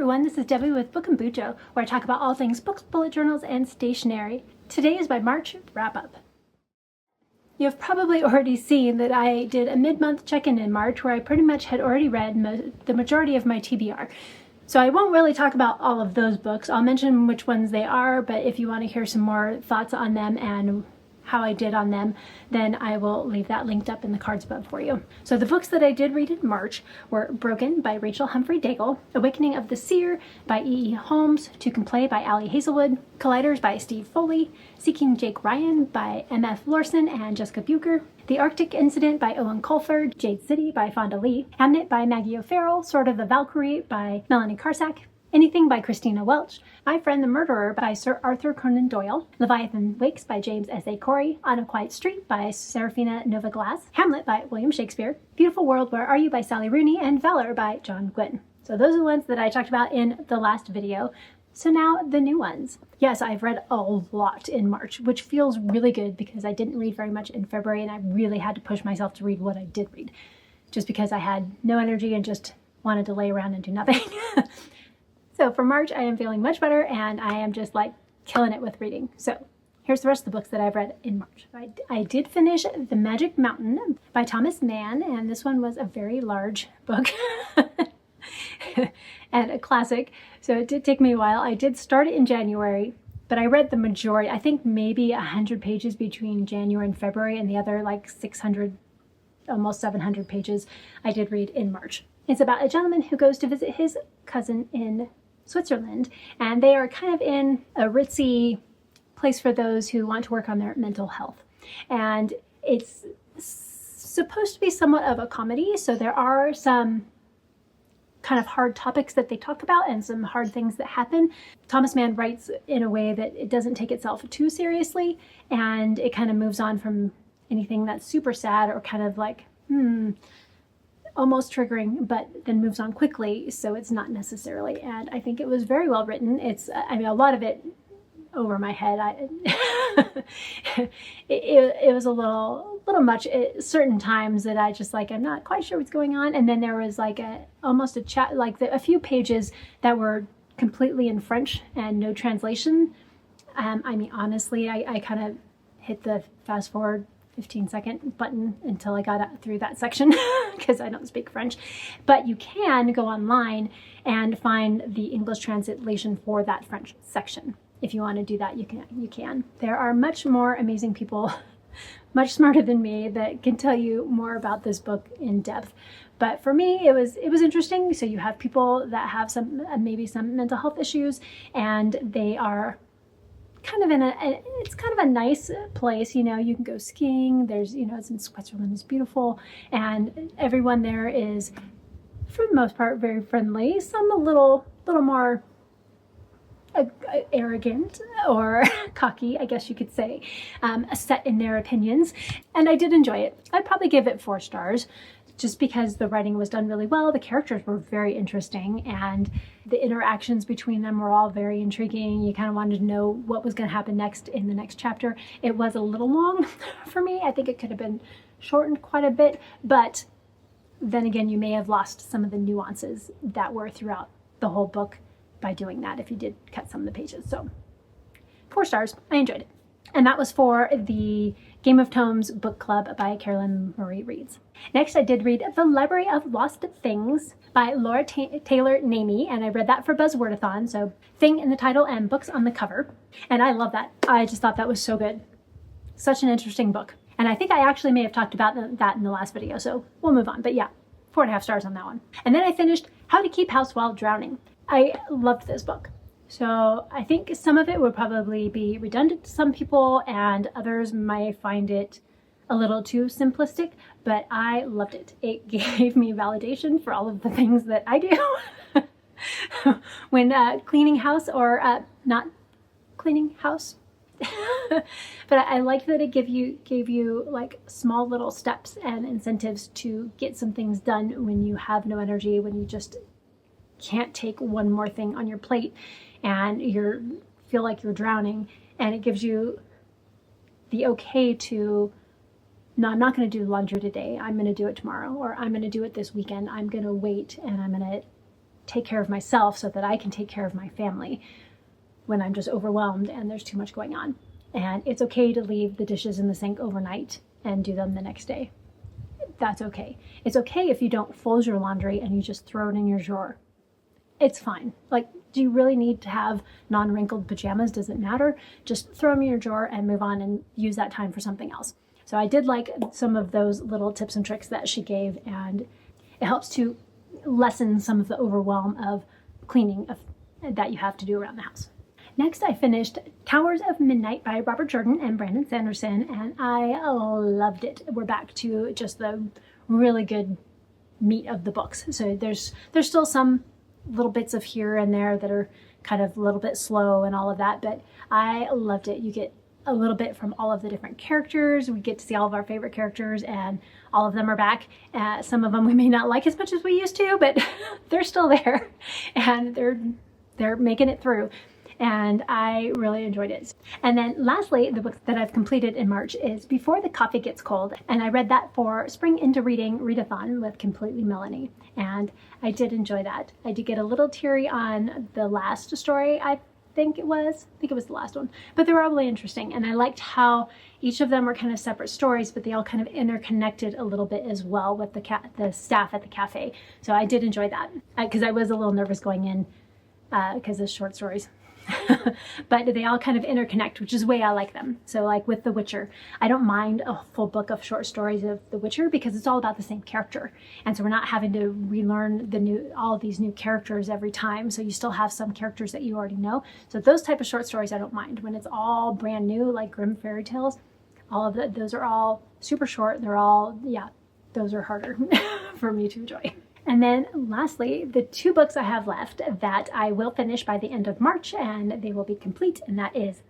everyone, this is Debbie with Book and BuJo, where I talk about all things books, bullet journals, and stationery. Today is my March wrap-up. You've probably already seen that I did a mid-month check-in in March where I pretty much had already read the majority of my TBR. So I won't really talk about all of those books. I'll mention which ones they are, but if you want to hear some more thoughts on them and how I did on them, then I will leave that linked up in the cards above for you. So the books that I did read in March were Broken by Rachel Humphrey Daigle, Awakening of the Seer by E.E. Holmes, Two Can Play by Ali Hazelwood, Colliders by Steve Foley, Seeking Jake Ryan by M.F. Lorson and Jessica Bucher, The Arctic Incident by Owen Colford, Jade City by Fonda Lee, Hamnet by Maggie O'Farrell, Sword of the Valkyrie by Melanie Karsak, Anything by Christina Welch, My Friend the Murderer by Sir Arthur Conan Doyle, Leviathan Wakes by James S.A. Corey, On a Quiet Street by Serafina Nova Glass, Hamlet by William Shakespeare, Beautiful World, Where Are You by Sally Rooney, and Valor by John Gwynne. So those are the ones that I talked about in the last video. So now the new ones. Yes, I've read a lot in March, which feels really good because I didn't read very much in February and I really had to push myself to read what I did read, just because I had no energy and just wanted to lay around and do nothing. So for March, I am feeling much better and I am just like killing it with reading. So here's the rest of the books that I've read in March. I did finish The Magic Mountain by Thomas Mann, and this one was a very large book and a classic. So it did take me a while. I did start it in January, but I read the majority, I think maybe 100 pages between January and February, and the other like 600, almost 700 pages I did read in March. It's about a gentleman who goes to visit his cousin in Switzerland, and they are kind of in a ritzy place for those who want to work on their mental health. And it's supposed to be somewhat of a comedy, so there are some kind of hard topics that they talk about and some hard things that happen. Thomas Mann writes in a way that it doesn't take itself too seriously, and it kind of moves on from anything that's super sad or kind of like, almost triggering, but then moves on quickly, so it's not necessarily. And I think it was very well written. It's, I mean, a lot of it over my head. It was a little much at certain times that I just like, I'm not quite sure what's going on. And then there was like almost a chat, like a few pages that were completely in French and no translation. I mean, honestly, I kind of hit the fast forward 15-second button until I got through that section because I don't speak French. But you can go online and find the English translation for that French section. If you want to do that, you can. There are much more amazing people, much smarter than me, that can tell you more about this book in depth. But for me, it was interesting. So you have people that have maybe some mental health issues, and they are kind of it's kind of a nice place, you know. You can go skiing. There's, you know, it's in Switzerland, it's beautiful, and everyone there is, for the most part, very friendly. Some a little more arrogant or cocky, I guess you could say, set in their opinions. And I did enjoy it. I'd probably give it 4 stars, just because the writing was done really well. The characters were very interesting, and the interactions between them were all very intriguing. You kind of wanted to know what was going to happen next in the next chapter. It was a little long for me. I think it could have been shortened quite a bit, but then again, you may have lost some of the nuances that were throughout the whole book by doing that if you did cut some of the pages. So 4 stars. I enjoyed it. And that was for the Game of Tomes Book Club by Carolyn Marie Reads. Next, I did read The Library of Lost Things by Laura Taylor Namey, and I read that for Buzzwordathon, so thing in the title and books on the cover. And I love that. I just thought that was so good. Such an interesting book. And I think I actually may have talked about that in the last video, so we'll move on. But yeah, 4.5 stars on that one. And then I finished How to Keep House While Drowning. I loved this book. So I think some of it would probably be redundant to some people, and others might find it a little too simplistic, but I loved it. It gave me validation for all of the things that I do when cleaning house or not cleaning house. But I liked that it gave you like small little steps and incentives to get some things done when you have no energy, when you just can't take one more thing on your plate and you feel like you're drowning. And it gives you the okay to, no, I'm not going to do laundry today. I'm going to do it tomorrow, or I'm going to do it this weekend. I'm going to wait and I'm going to take care of myself so that I can take care of my family when I'm just overwhelmed and there's too much going on. And it's okay to leave the dishes in the sink overnight and do them the next day. That's okay. It's okay if you don't fold your laundry and you just throw it in your drawer. It's fine. Like, do you really need to have non-wrinkled pajamas? Does it matter? Just throw them in your drawer and move on and use that time for something else. So I did like some of those little tips and tricks that she gave, and it helps to lessen some of the overwhelm of cleaning that you have to do around the house. Next, I finished Towers of Midnight by Robert Jordan and Brandon Sanderson, and I loved it. We're back to just the really good meat of the books. So there's still some little bits of here and there that are kind of a little bit slow and all of that, but I loved it. You get a little bit from all of the different characters. We get to see all of our favorite characters, and all of them are back. Some of them we may not like as much as we used to, but they're still there, and they're making it through. And I really enjoyed it. And then lastly, the book that I've completed in March is Before the Coffee Gets Cold. And I read that for Spring Into Reading Readathon with Completely Melanie. And I did enjoy that. I did get a little teary on the last story, I think it was the last one. But they were all really interesting. And I liked how each of them were kind of separate stories, but they all kind of interconnected a little bit as well with the staff at the cafe. So I did enjoy that. Because I was a little nervous going in because of short stories. But they all kind of interconnect, which is the way I like them. So like with The Witcher, I don't mind a full book of short stories of The Witcher because it's all about the same character. And so we're not having to relearn all of these new characters every time. So you still have some characters that you already know. So those type of short stories I don't mind. When it's all brand new, like Grimm fairy tales, those are all super short. Those are harder for me to enjoy. And then lastly, the two books I have left that I will finish by the end of March, and they will be complete, and that is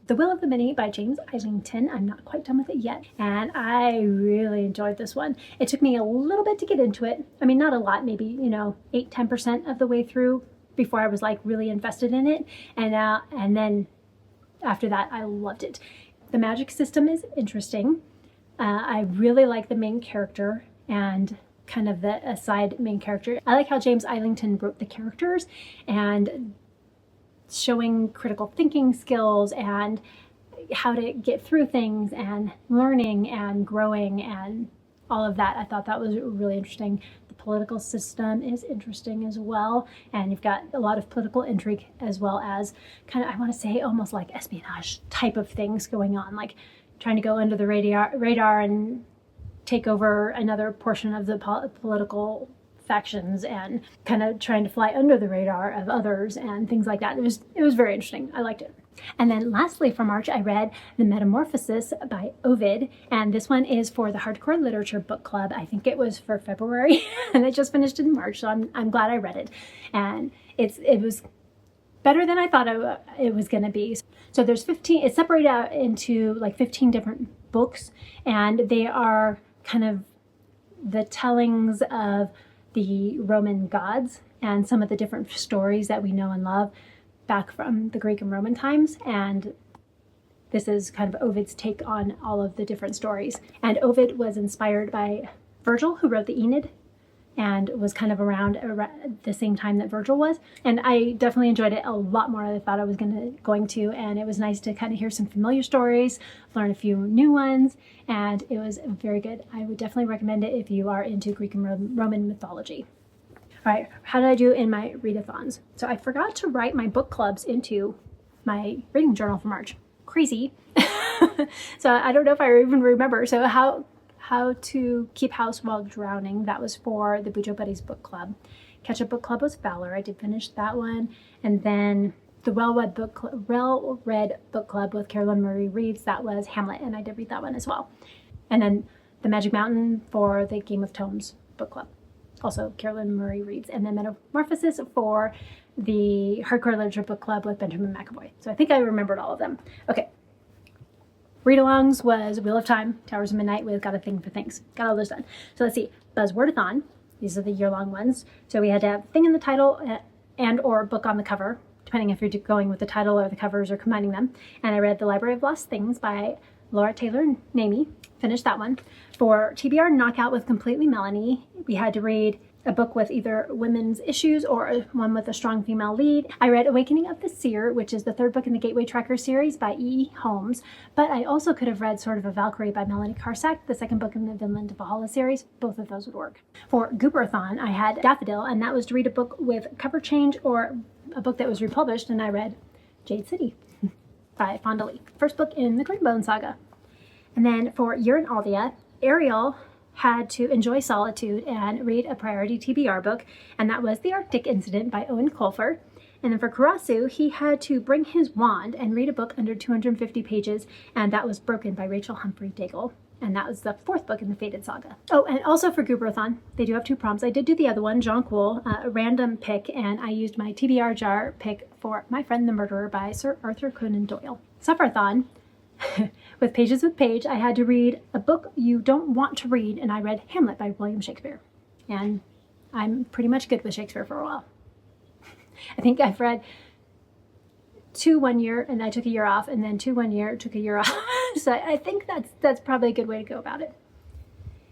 The Will of the Many by James Islington. I'm not quite done with it yet, and I really enjoyed this one. It took me a little bit to get into it. I mean, not a lot, maybe, 8-10% of the way through before I was like really invested in it. And then after that, I loved it. The magic system is interesting. I really like the main character and kind of the aside main character. I like how James Islington wrote the characters and showing critical thinking skills and how to get through things and learning and growing and all of that. I thought that was really interesting. The political system is interesting as well, and you've got a lot of political intrigue as well as kind of, I want to say, almost like espionage type of things going on, like trying to go under the radar and take over another portion of the political factions and kind of trying to fly under the radar of others and things like that. It was very interesting. I liked it. And then lastly for March, I read The Metamorphosis by Ovid, and this one is for the Hardcore Literature Book Club. I think it was for February, and it just finished in March, so I'm glad I read it. And it was better than I thought it was going to be. So there's 15, it's separated out into like 15 different books, and they are kind of the tellings of the Roman gods and some of the different stories that we know and love back from the Greek and Roman times. And this is kind of Ovid's take on all of the different stories. And Ovid was inspired by Virgil, who wrote the Aeneid, and was kind of around the same time that Virgil was. And I definitely enjoyed it a lot more than I thought I was going to. And it was nice to kind of hear some familiar stories, learn a few new ones, and it was very good. I would definitely recommend it if you are into Greek and Roman mythology. All right, how did I do in my readathons? So I forgot to write my book clubs into my reading journal for March. Crazy. So I don't know if I even remember. So how to keep house while drowning. That was for the BuJo Buddies book club. Catch Up Book Club was Valor. I did finish that one. And then the Wellread Book Club with Carolyn Murray Reads. That was Hamlet, and I did read that one as well. And then the Magic Mountain for the Game of Tomes book club. Also Carolyn Murray Reads. And then Metamorphosis for the Hardcore Literature Book Club with Benjamin McAvoy. So I think I remembered all of them. Okay. Readalongs was Wheel of Time, Towers of Midnight with Got a Thing for Things. Got all those done. So let's see. Buzzwordathon. These are the year-long ones. So we had to have thing in the title and or book on the cover, depending if you're going with the title or the covers or combining them. And I read The Library of Lost Things by Laura Taylor Namey. Finished that one. For TBR Knockout with Completely Melanie, we had to read a book with either women's issues or one with a strong female lead. I read Awakening of the Seer, which is the third book in the Gateway Tracker series by E. Holmes, but I also could have read Sword of a Valkyrie by Melanie Karsak, the second book in the Vinland of Valhalla series. Both of those would work. For Goobrathon, I had Daffodil, and that was to read a book with cover change or a book that was republished, and I read Jade City by Fonda Lee, first book in the Greenbone saga. And then for Aeldia, Ariel had to enjoy solitude and read a priority TBR book, and that was The Arctic Incident by Owen Colfer. And then for Karasu, he had to bring his wand and read a book under 250 pages, and that was Broken by Rachel Humphrey Daigle. And that was the fourth book in the Fated Saga. Oh, and also for Goobrathon, they do have 2 prompts. I did do the other one, Jonquil, a random pick, and I used my TBR jar pick for My Friend the Murderer by Sir Arthur Conan Doyle. Sufferathon, with Pages with Page, I had to read a book you don't want to read, and I read Hamlet by William Shakespeare. And I'm pretty much good with Shakespeare for a while. I think I've read 2 1 year, and I took a year off, and then 2 1 year, took a year off. So I think that's probably a good way to go about it.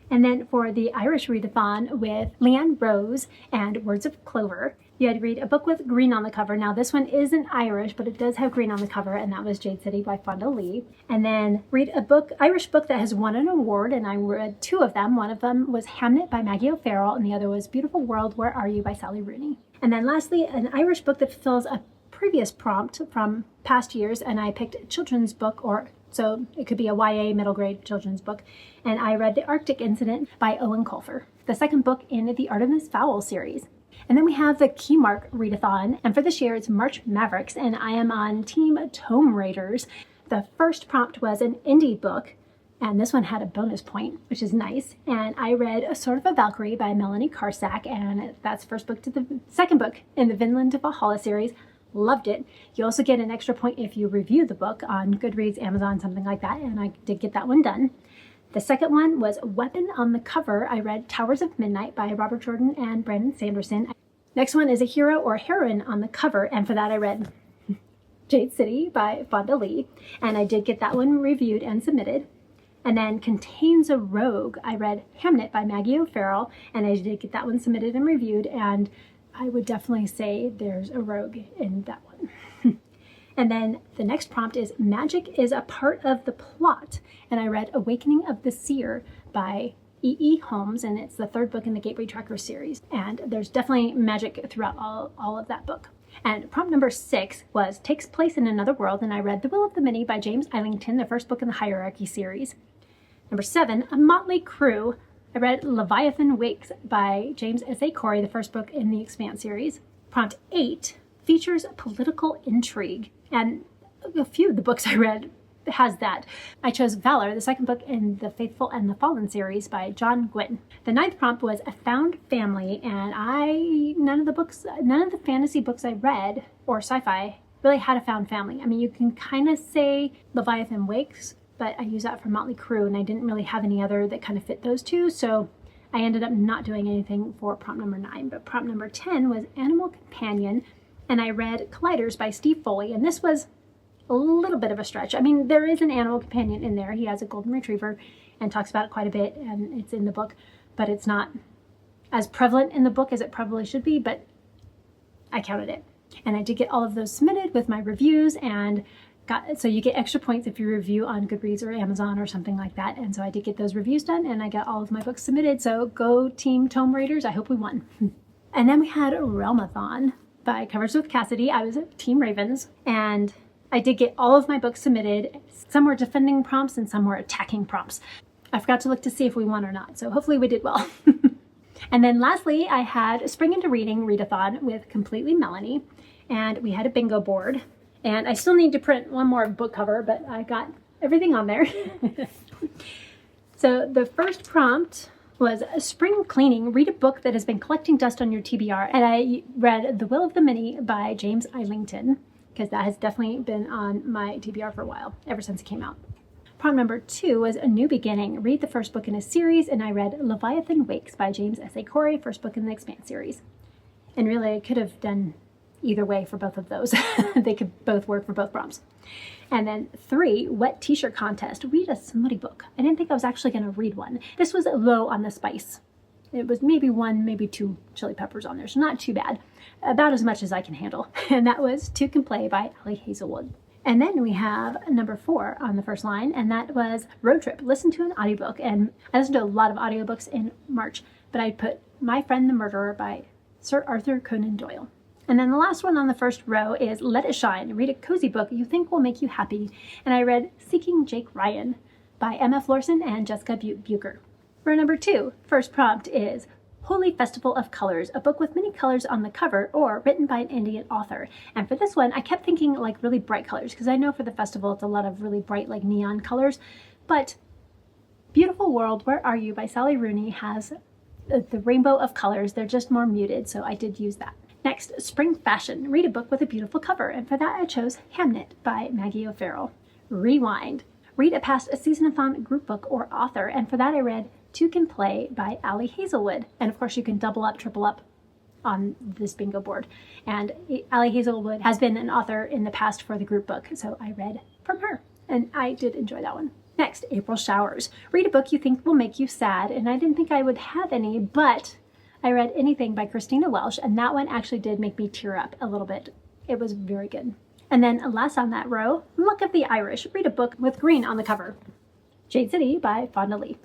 And then for the Irish Readathon with Leanne Rose and Words of Clover, you had to read a book with green on the cover. Now this one isn't Irish, but it does have green on the cover, and that was Jade City by Fonda Lee. And then read a Irish book that has won an award, and I read 2 of them. One of them was Hamnet by Maggie O'Farrell, and the other was Beautiful World, Where Are You by Sally Rooney. And then lastly, an Irish book that fulfills a previous prompt from past years, and I picked a children's book, so it could be a YA middle grade children's book, and I read The Arctic Incident by Owen Colfer, the second book in the Artemis Fowl series. And then we have the Keymark Readathon, and for this year it's March Mavericks, and I am on Team Tome Raiders. The first prompt was an indie book, and this one had a bonus point, which is nice. And I read Sword of a Valkyrie by Melanie Karsak, and that's the second book in the Vinland of Valhalla series. Loved it. You also get an extra point if you review the book on Goodreads, Amazon, something like that, and I did get that one done. The second one was Weapon on the Cover. I read Towers of Midnight by Robert Jordan and Brandon Sanderson. Next one is a hero or heroine on the cover, and for that I read Jade City by Fonda Lee, and I did get that one reviewed and submitted. And then Contains a Rogue. I read Hamnet by Maggie O'Farrell, and I did get that one submitted and reviewed, and I would definitely say there's a rogue in that one. And then the next prompt is Magic is a Part of the Plot, and I read Awakening of the Seer by E. Holmes, and it's the third book in the Gateway Tracker series, and there's definitely magic throughout all of that book. And prompt number 6 was Takes Place in Another World, and I read The Will of the Many by James Islington, the first book in the Hierarchy series. Number 7, A Motley Crew. I read Leviathan Wakes by James S.A. Corey, the first book in the Expanse series. Prompt 8 features political intrigue, and a few of the books I read has that. I chose Valor, the second book in the Faithful and the Fallen series by John Gwynne. The 9th prompt was A Found Family, and none of the fantasy books I read, or sci-fi, really had a found family. I mean, you can kind of say Leviathan Wakes, but I use that for Motley Crew, and I didn't really have any other that kind of fit those two, so I ended up not doing anything for prompt number 9. But prompt number 10 was Animal Companion, and I read Colliders by Steve Foley, and this was a little bit of a stretch. I mean, there is an animal companion in there. He has a golden retriever and talks about it quite a bit, and it's in the book, but it's not as prevalent in the book as it probably should be, but I counted it. And I did get all of those submitted with my reviews, and so you get extra points if you review on Goodreads or Amazon or something like that. And so I did get those reviews done, and I got all of my books submitted. So go Team Tome Raiders. I hope we won. And then we had Realmathon by Covers with Cassidy. I was at Team Ravens, and I did get all of my books submitted. Some were defending prompts and some were attacking prompts. I forgot to look to see if we won or not, so hopefully we did well. And then lastly, I had Spring into Reading Readathon with Completely Melanie, and we had a bingo board. And I still need to print one more book cover, but I got everything on there. So the first prompt was Spring Cleaning. Read a book that has been collecting dust on your TBR. And I read The Will of the Many by James Islington, because that has definitely been on my TBR for a while, ever since it came out. Prompt number 2 was A New Beginning. Read the first book in a series, and I read Leviathan Wakes by James S.A. Corey, first book in the Expanse series. And really, I could have done either way for both of those. They could both work for both prompts. And then 3, Wet T-shirt Contest. Read a smutty book. I didn't think I was actually going to read one. This was low on the spice It was maybe one, maybe two chili peppers on there, so not too bad. About as much as I can handle. And that was Two Can Play by Ellie Hazelwood. And then we have number 4 on the first line, and that was Road Trip, listen to an audiobook. And I listened to a lot of audiobooks in March, but I put My Friend the Murderer by Sir Arthur Conan Doyle. And then the last one on the first row is Let It Shine, read a cozy book you think will make you happy. And I read Seeking Jake Ryan by Emma Florson and Jessica Bucher. Row number 2, first prompt is Holy Festival of Colors, a book with many colors on the cover or written by an Indian author. And for this one, I kept thinking like really bright colors because I know for the festival it's a lot of really bright like neon colors. But Beautiful World, Where Are You by Sally Rooney has the rainbow of colors. They're just more muted, so I did use that. Next, Spring Fashion, read a book with a beautiful cover. And for that I chose Hamnet by Maggie O'Farrell. Rewind, read a past Season-a-thon group book or author. And for that I read Two Can Play by Ellie Hazelwood. And of course you can double up, triple up on this bingo board. And Ellie Hazelwood has been an author in the past for the group book, so I read from her. And I did enjoy that one. Next, April Showers. Read a book you think will make you sad. And I didn't think I would have any, but I read Anything by Christina Welsh, and that one actually did make me tear up a little bit. It was very good. And then last on that row, Luck of the Irish. Read a book with green on the cover. Jade City by Fonda Lee.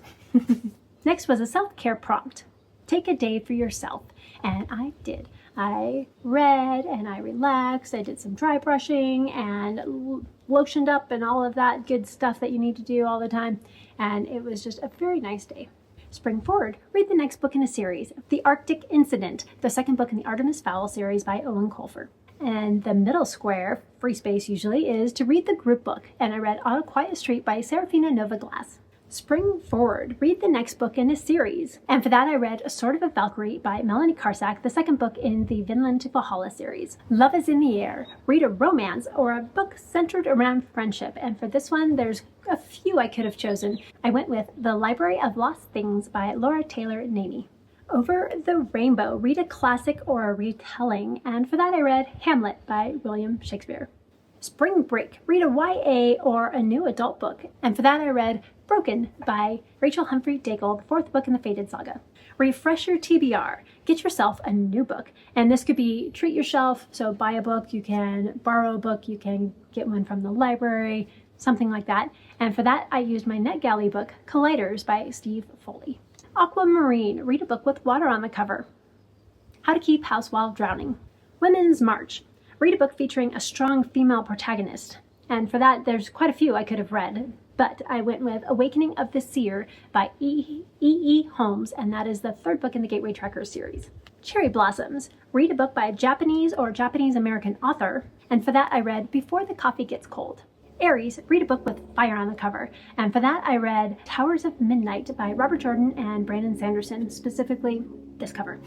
Next was a self-care prompt. Take a day for yourself. And I did. I read and I relaxed. I did some dry brushing and lotioned up and all of that good stuff that you need to do all the time. And it was just a very nice day. Spring forward, read the next book in a series, The Arctic Incident, the second book in the Artemis Fowl series by Owen Colfer. And the middle square, free space usually, is to read the group book. And I read On a Quiet Street by Serafina Nova Glass. Spring forward, read the next book in a series. And for that I read A Sword of a Valkyrie by Melanie Karsak, the second book in the Vinland to Valhalla series. Love is in the Air, read a romance or a book centered around friendship. And for this one, there's a few I could have chosen. I went with The Library of Lost Things by Laura Taylor Naney. Over the Rainbow, read a classic or a retelling. And for that I read Hamlet by William Shakespeare. Spring break, read a YA or a new adult book. And for that I read Broken by Rachel Humphrey Daigle, the fourth book in the Fated Saga. Refresh your TBR. Get yourself a new book. And this could be treat yourself, so buy a book, you can borrow a book, you can get one from the library, something like that. And for that, I used my NetGalley book, Colliders by Steve Foley. Aquamarine, read a book with water on the cover. How to Keep House While Drowning. Women's March, read a book featuring a strong female protagonist. And for that, there's quite a few I could have read. But I went with Awakening of the Seer by E.E. Holmes, and that is the third book in the Gateway Trackers series. Cherry Blossoms, read a book by a Japanese or Japanese-American author, and for that I read Before the Coffee Gets Cold. Aries, read a book with fire on the cover, and for that I read Towers of Midnight by Robert Jordan and Brandon Sanderson, specifically this cover.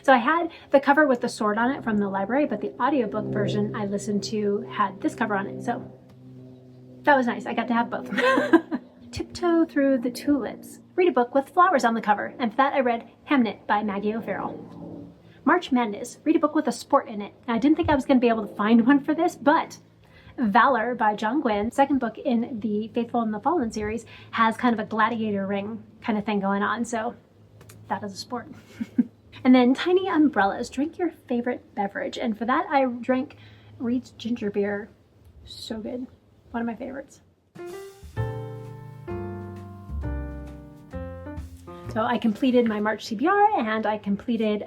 So I had the cover with the sword on it from the library, but the audiobook version I listened to had this cover on it, so that was nice. I got to have both. Tiptoe Through the Tulips. Read a book with flowers on the cover. And for that I read Hamnet by Maggie O'Farrell. March Madness. Read a book with a sport in it. Now, I didn't think I was going to be able to find one for this, but Valor by John Gwynne, second book in the Faithful and the Fallen series, has kind of a gladiator ring kind of thing going on. So that is a sport. And then Tiny Umbrellas. Drink your favorite beverage. And for that I drank Reed's ginger beer. So good. One of my favorites. So I completed my March TBR and I completed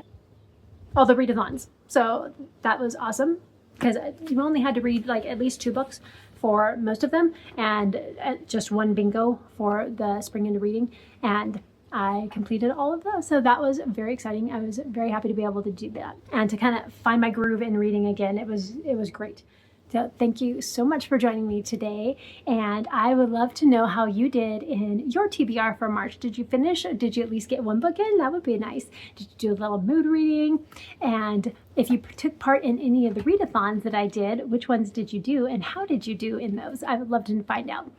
all the readathons. So that was awesome because you only had to read like at least 2 books for most of them and just one bingo for the spring into reading. And I completed all of those. So that was very exciting. I was very happy to be able to do that and to kind of find my groove in reading again. It was great. So thank you so much for joining me today, and I would love to know how you did in your TBR for March. Did you finish? Did you at least get one book in? That would be nice. Did you do a little mood reading? And if you took part in any of the readathons that I did, which ones did you do and how did you do in those? I would love to find out.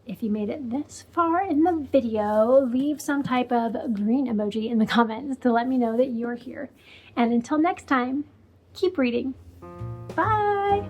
If you made it this far in the video, leave some type of green emoji in the comments to let me know that you're here. And until next time, keep reading. Bye!